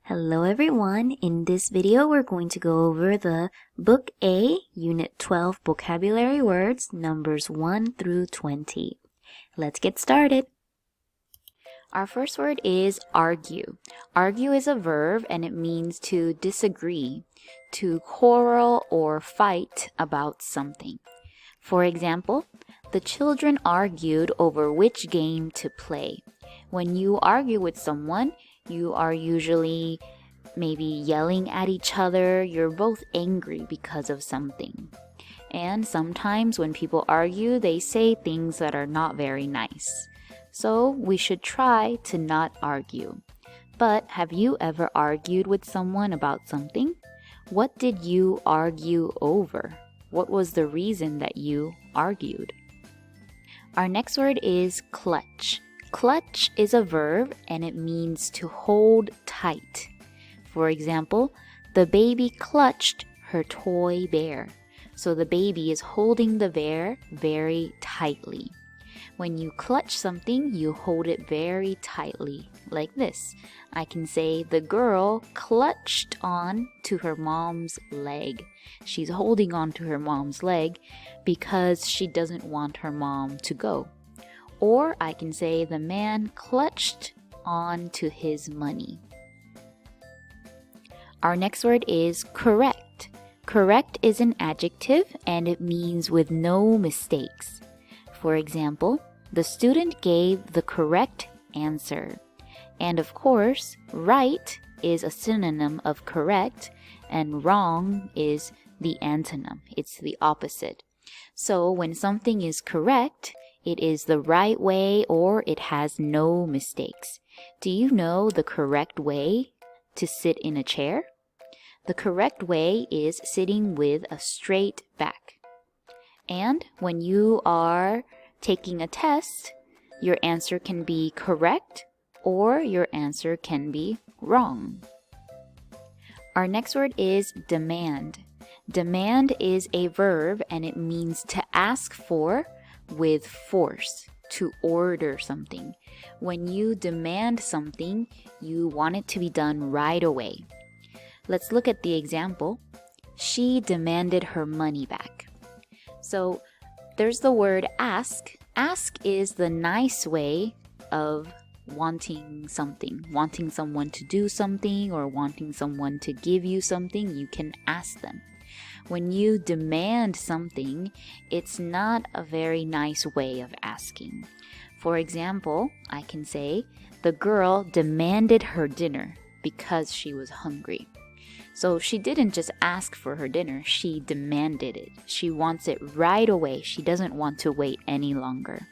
Hello everyone, in this video we're going to go over the Book A, Unit 12 Vocabulary Words, numbers 1 through 20. Let's get started. Our first word is argue. Argue is a verb and it means to disagree, to quarrel or fight about something. For example, the children argued over which game to play. When you argue with someone, you are usually maybe yelling at each other. You're both angry because of something. And sometimes when people argue, they say things that are not very nice. So we should try to not argue. But have you ever argued with someone about something? What did you argue over? What was the reason that you argued? Our next word is clutch. Clutch is a verb and it means to hold tight. For example, the baby clutched her toy bear. So the baby is holding the bear very tightly. When you clutch something, you hold it very tightly, like this. I can say the girl clutched on to her mom's leg. She's holding on to her mom's leg because she doesn't want her mom to go. Or I can say the man clutched on to his money. Our next word is correct. Correct is an adjective and it means with no mistakes. For example, the student gave the correct answer. And of course, right is a synonym of correct and wrong is the antonym. It's the opposite. So when something is correct, it is the right way or it has no mistakes. Do you know the correct way to sit in a chair? The correct way is sitting with a straight back. And when you are taking a test, your answer can be correct or your answer can be wrong. Our next word is demand. Demand is a verb and it means to ask for with force, to order something. When you demand something, you want it to be done right away. Let's look at the example. She demanded her money back. So there's the word ask. Ask is the nice way of wanting something, wanting someone to do something or wanting someone to give you something. You can ask them. When you demand something, it's not a very nice way of asking. For example, I can say, the girl demanded her dinner because she was hungry. So she didn't just ask for her dinner, she demanded it. She wants it right away. She doesn't want to wait any longer.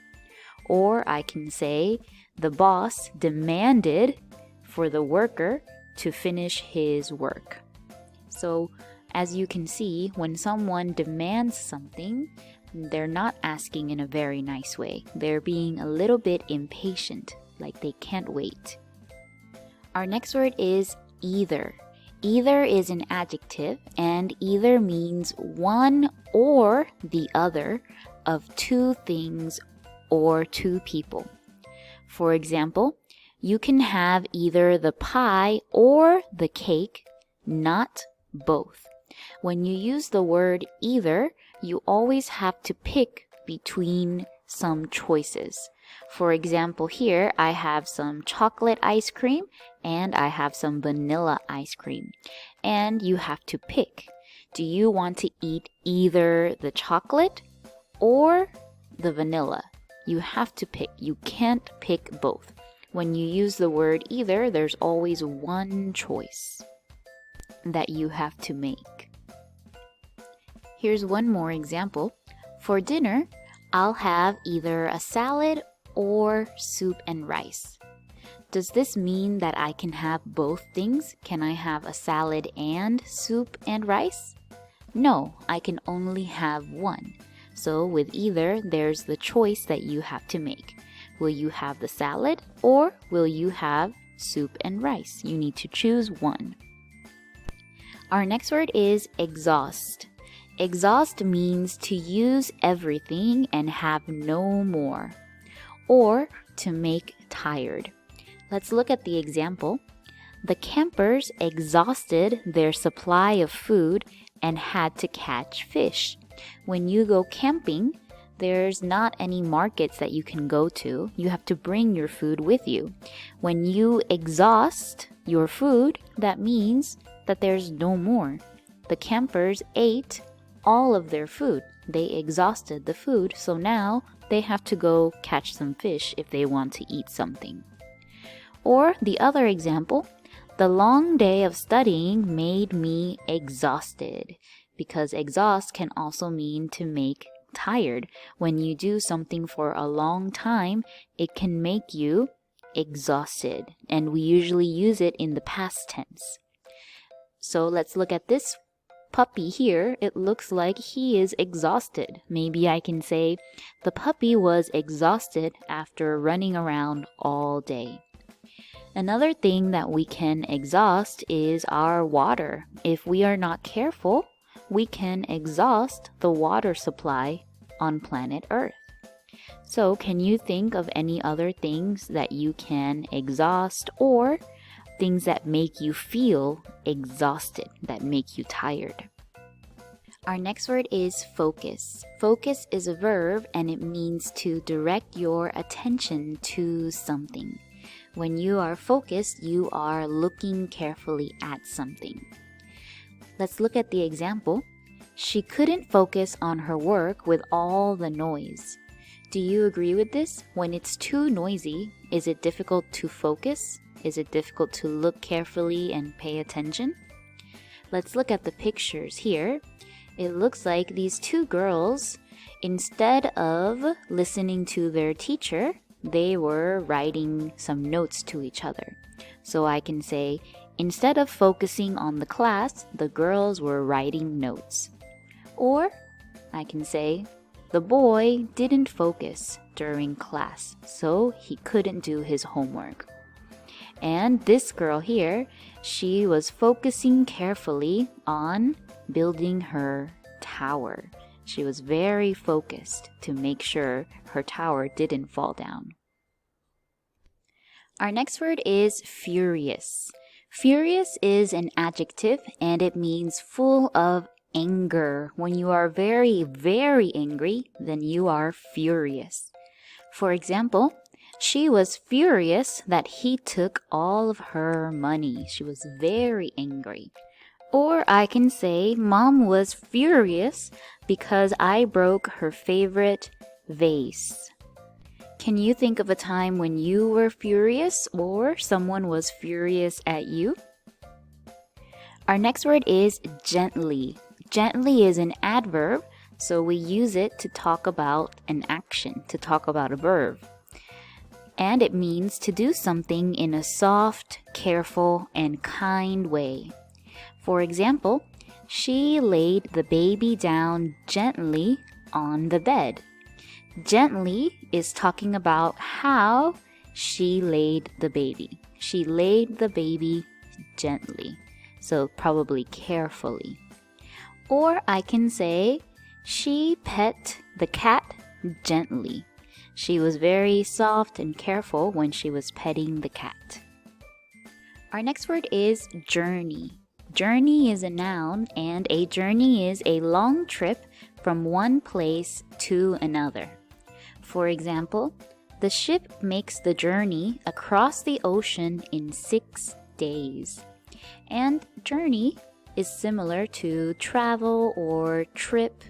Or I can say, the boss demanded for the worker to finish his work. So as you can see, when someone demands something, they're not asking in a very nice way. They're being a little bit impatient, like they can't wait. Our next word is either. Either is an adjective, and either means one or the other of two things or two people. For example, you can have either the pie or the cake, not both. When you use the word either, you always have to pick between some choices. For example, here I have some chocolate ice cream and I have some vanilla ice cream. And you have to pick. Do you want to eat either the chocolate or the vanilla? You have to pick. You can't pick both. When you use the word either, there's always one choice that you have to make. Here's one more example. For dinner, I'll have either a salad or soup and rice. Does this mean that I can have both things? Can I have a salad and soup and rice? No, I can only have one. So with either, there's the choice that you have to make. Will you have the salad or will you have soup and rice? You need to choose one. Our next word is exhaust. Exhaust means to use everything and have no more, or to make tired. Let's look at the example. The campers exhausted their supply of food and had to catch fish. When you go camping, there's not any markets that you can go to. You have to bring your food with you. When you exhaust your food, that means that there's no more. The campers ate all of their food. They exhausted the food, so now they have to go catch some fish if they want to eat something. Or the other example, the long day of studying made me exhausted, because exhaust can also mean to make tired. When you do something for a long time, it can make you exhausted, and we usually use it in the past tense. So let's look at this puppy here. It looks like he is exhausted. Maybe I can say, the puppy was exhausted after running around all day. Another thing that we can exhaust is our water. If we are not careful, we can exhaust the water supply on planet Earth. So, can you think of any other things that you can exhaust, or things that make you feel exhausted, that make you tired? Our next word is focus. Focus is a verb and it means to direct your attention to something. When you are focused, you are looking carefully at something. Let's look at the example. She couldn't focus on her work with all the noise. Do you agree with this? When it's too noisy, is it difficult to focus? Is it difficult to look carefully and pay attention? Let's look at the pictures here. It looks like these two girls, instead of listening to their teacher, they were writing some notes to each other. So I can say, instead of focusing on the class, the girls were writing notes. Or I can say, the boy didn't focus during class, so he couldn't do his homework. And this girl here, she was focusing carefully on building her tower. She was very focused to make sure her tower didn't fall down. Our next word is furious. Furious is an adjective and it means full of anger. When you are very, very angry, then you are furious. For example, she was furious that he took all of her money. She was very angry. Or I can say, Mom was furious because I broke her favorite vase. Can you think of a time when you were furious or someone was furious at you? Our next word is gently. Gently is an adverb, so we use it to talk about an action, to talk about a verb. And it means to do something in a soft, careful, and kind way. For example, she laid the baby down gently on the bed. Gently is talking about how she laid the baby. She laid the baby gently, so probably carefully. Or I can say, she pet the cat gently. She was very soft and careful when she was petting the cat. Our next word is journey. Journey is a noun, and a journey is a long trip from one place to another. For example, the ship makes the journey across the ocean in 6 days. And journey is similar to travel or trip.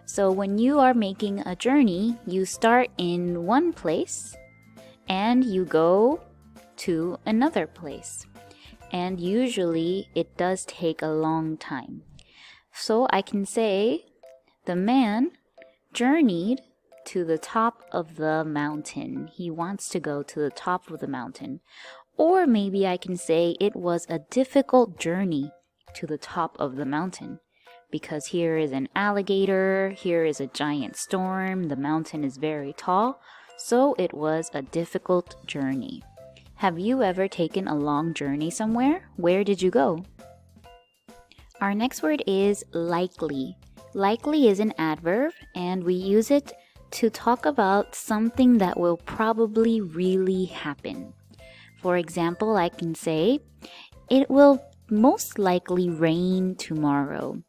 So when you are making a journey, you start in one place and you go to another place. And usually it does take a long time. So I can say, the man journeyed to the top of the mountain. He wants to go to the top of the mountain. Or maybe I can say it was a difficult journey to the top of the mountain. Because here is an alligator, here is a giant storm, the mountain is very tall, so it was a difficult journey. Have you ever taken a long journey somewhere? Where did you go? Our next word is likely. Likely is an adverb, and we use it to talk about something that will probably really happen. For example, I can say, it will most likely rain tomorrow.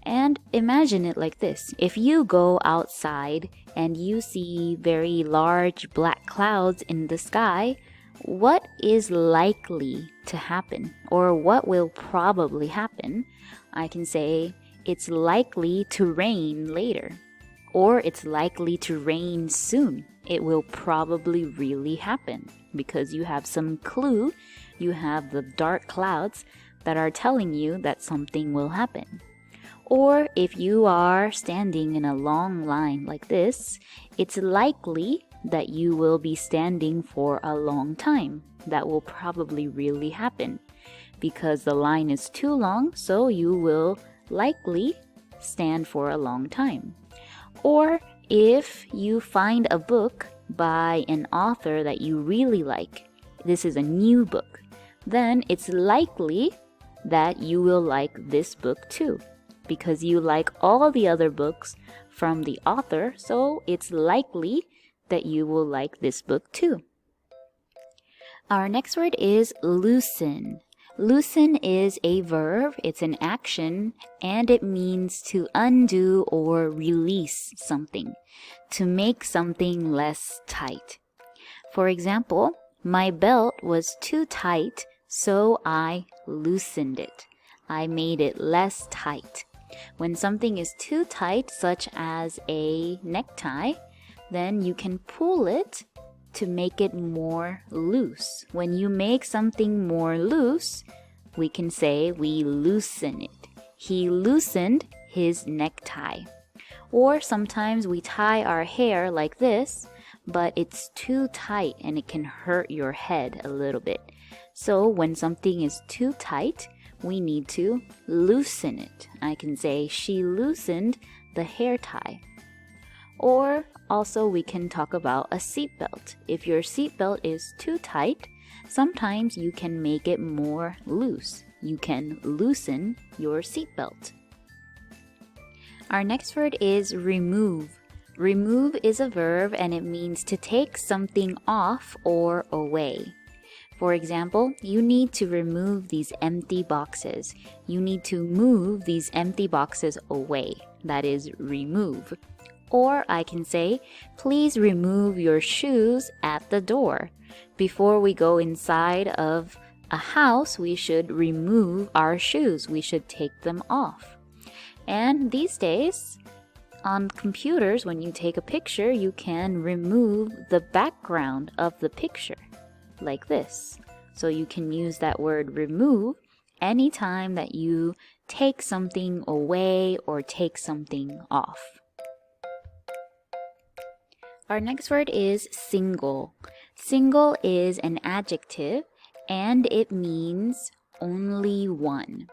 And imagine it like this. If you go outside and you see very large black clouds in the sky, what is likely to happen? Or what will probably happen? I can say, it's likely to rain later. Or it's likely to rain soon. It will probably really happen because you have some clue. You have the dark clouds that are telling you that something will happen. Or if you are standing in a long line like this, it's likely that you will be standing for a long time. That will probably really happen because the line is too long, so you will likely stand for a long time. Or if you find a book by an author that you really like, this is a new book, then it's likely that you will like this book too. Because you like all the other books from the author, so it's likely that you will like this book too. Our next word is loosen. Loosen is a verb, it's an action, and it means to undo or release something, to make something less tight. For example, my belt was too tight, so I loosened it. I made it less tight. When something is too tight, such as a necktie, then you can pull it to make it more loose. When you make something more loose, we can say we loosen it. He loosened his necktie. Or sometimes we tie our hair like this, but it's too tight and it can hurt your head a little bit. So when something is too tight, we need to loosen it. I can say she loosened the hair tie. Or also we can talk about a seatbelt. If your seatbelt is too tight, sometimes you can make it more loose. You can loosen your seatbelt. Our next word is remove. Remove is a verb and it means to take something off or away. For example, you need to remove these empty boxes. You need to move these empty boxes away. That is remove. Or I can say, please remove your shoes at the door. Before we go inside of a house, we should remove our shoes. We should take them off. And these days, on computers, when you take a picture, you can remove the background of the picture. Like this. So you can use that word remove anytime that you take something away or take something off. Our next word is single. Single is an adjective and it means only one.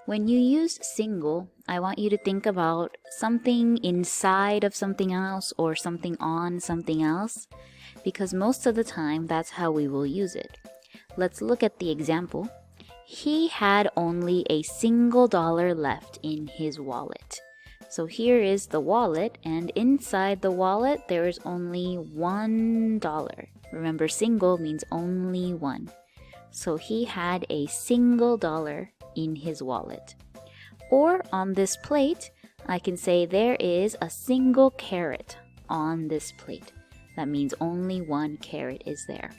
When you use single, I want you to think about something inside of something else or something on something else, because most of the time that's how we will use it. Let's look at the example. He had only a single dollar left in his wallet. So here is the wallet, and inside the wallet there is only $1. Remember, single means only one. So he had a single dollar in his wallet. Or on this plate, I can say there is a single carrot on this plate. That means only one carrot is there.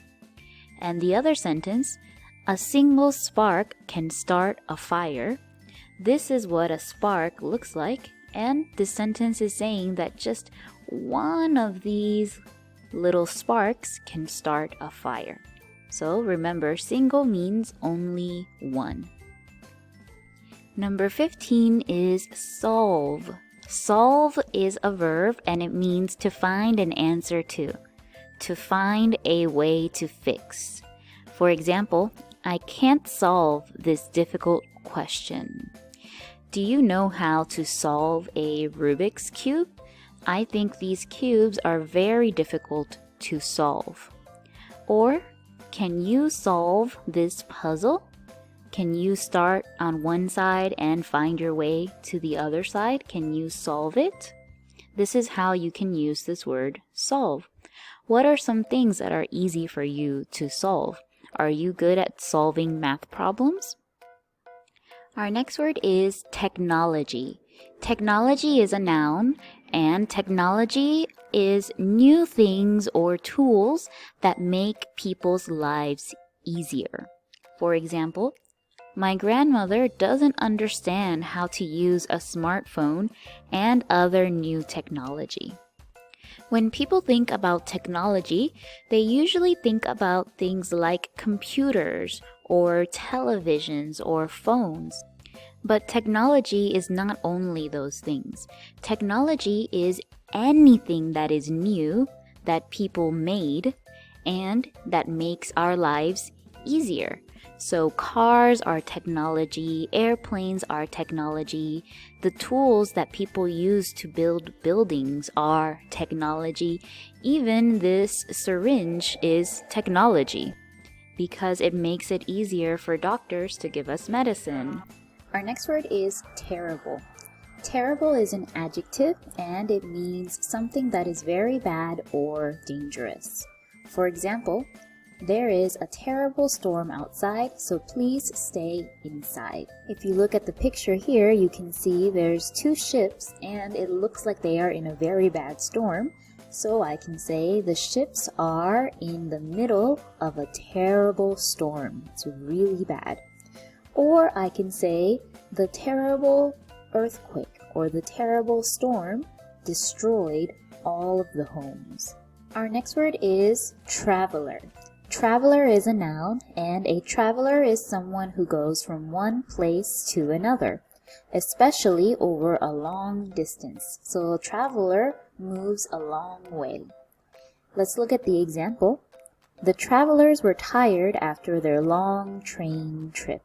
And the other sentence, a single spark can start a fire. This is what a spark looks like. And this sentence is saying that just one of these little sparks can start a fire. So remember, single means only one. Number 15 is solve. Solve is a verb and it means to find an answer to find a way to fix. For example, I can't solve this difficult question. Do you know how to solve a Rubik's Cube? I think these cubes are very difficult to solve. Or, can you solve this puzzle? Can you start on one side and find your way to the other side? Can you solve it? This is how you can use this word solve. What are some things that are easy for you to solve? Are you good at solving math problems? Our next word is technology. Technology is a noun, and technology is new things or tools that make people's lives easier. For example, my grandmother doesn't understand how to use a smartphone and other new technology. When people think about technology, they usually think about things like computers or televisions or phones. But technology is not only those things. Technology is anything that is new, that people made, and that makes our lives easier. So cars are technology, airplanes are technology, the tools that people use to build buildings are technology. Even this syringe is technology because it makes it easier for doctors to give us medicine. Our next word is terrible. Terrible is an adjective and it means something that is very bad or dangerous. For example, there is a terrible storm outside, so please stay inside. If you look at the picture here, you can see there's two ships and it looks like they are in a very bad storm. So I can say the ships are in the middle of a terrible storm. It's really bad. Or I can say the terrible earthquake or the terrible storm destroyed all of the homes. Our next word is traveler. Traveler is a noun, and a traveler is someone who goes from one place to another, especially over a long distance. So a traveler moves a long way. Let's look at the example. The travelers were tired after their long train trip.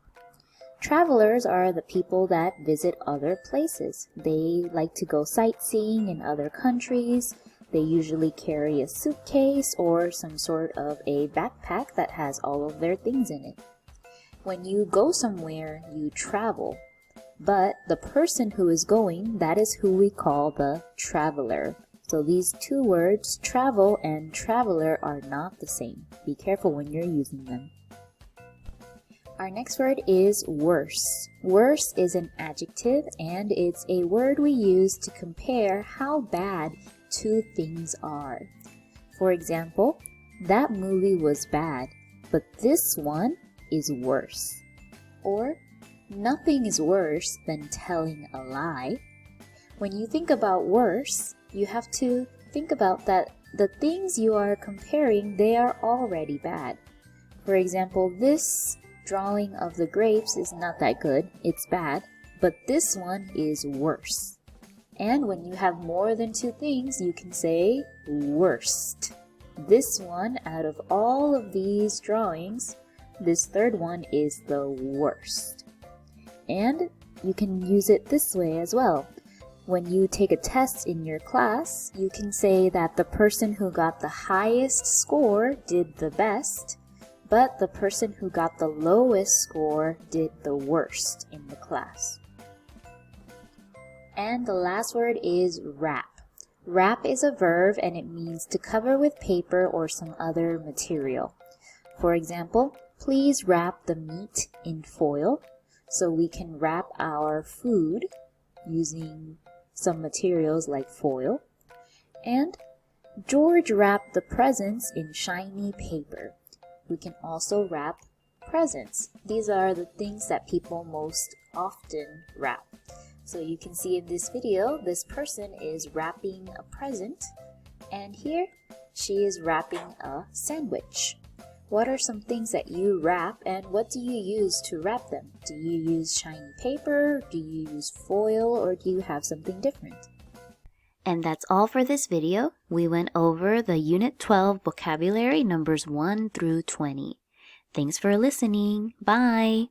Travelers are the people that visit other places. They like to go sightseeing in other countries. They usually carry a suitcase or some sort of a backpack that has all of their things in it. When you go somewhere, you travel. But the person who is going, that is who we call the traveler. So these two words, travel and traveler, are not the same. Be careful when you're using them. Our next word is worse. Worse is an adjective and it's a word we use to compare how bad two things are. For example, that movie was bad, but this one is worse. Or, nothing is worse than telling a lie. When you think about worse, you have to think about that the things you are comparing, they are already bad. For example, this drawing of the grapes is not that good, it's bad, but this one is worse. And when you have more than two things, you can say worst. This one, out of all of these drawings, this third one is the worst. And you can use it this way as well. When you take a test in your class, you can say that the person who got the highest score did the best, but the person who got the lowest score did the worst in the class. And the last word is wrap. Wrap is a verb and it means to cover with paper or some other material. For example, please wrap the meat in foil. So we can wrap our food using some materials like foil. And George wrapped the presents in shiny paper. We can also wrap presents. These are the things that people most often wrap. So you can see in this video, this person is wrapping a present, and here she is wrapping a sandwich. What are some things that you wrap, and what do you use to wrap them? Do you use shiny paper? Do you use foil? Or do you have something different? And that's all for this video. We went over the Unit 12 vocabulary numbers 1 through 20. Thanks for listening. Bye!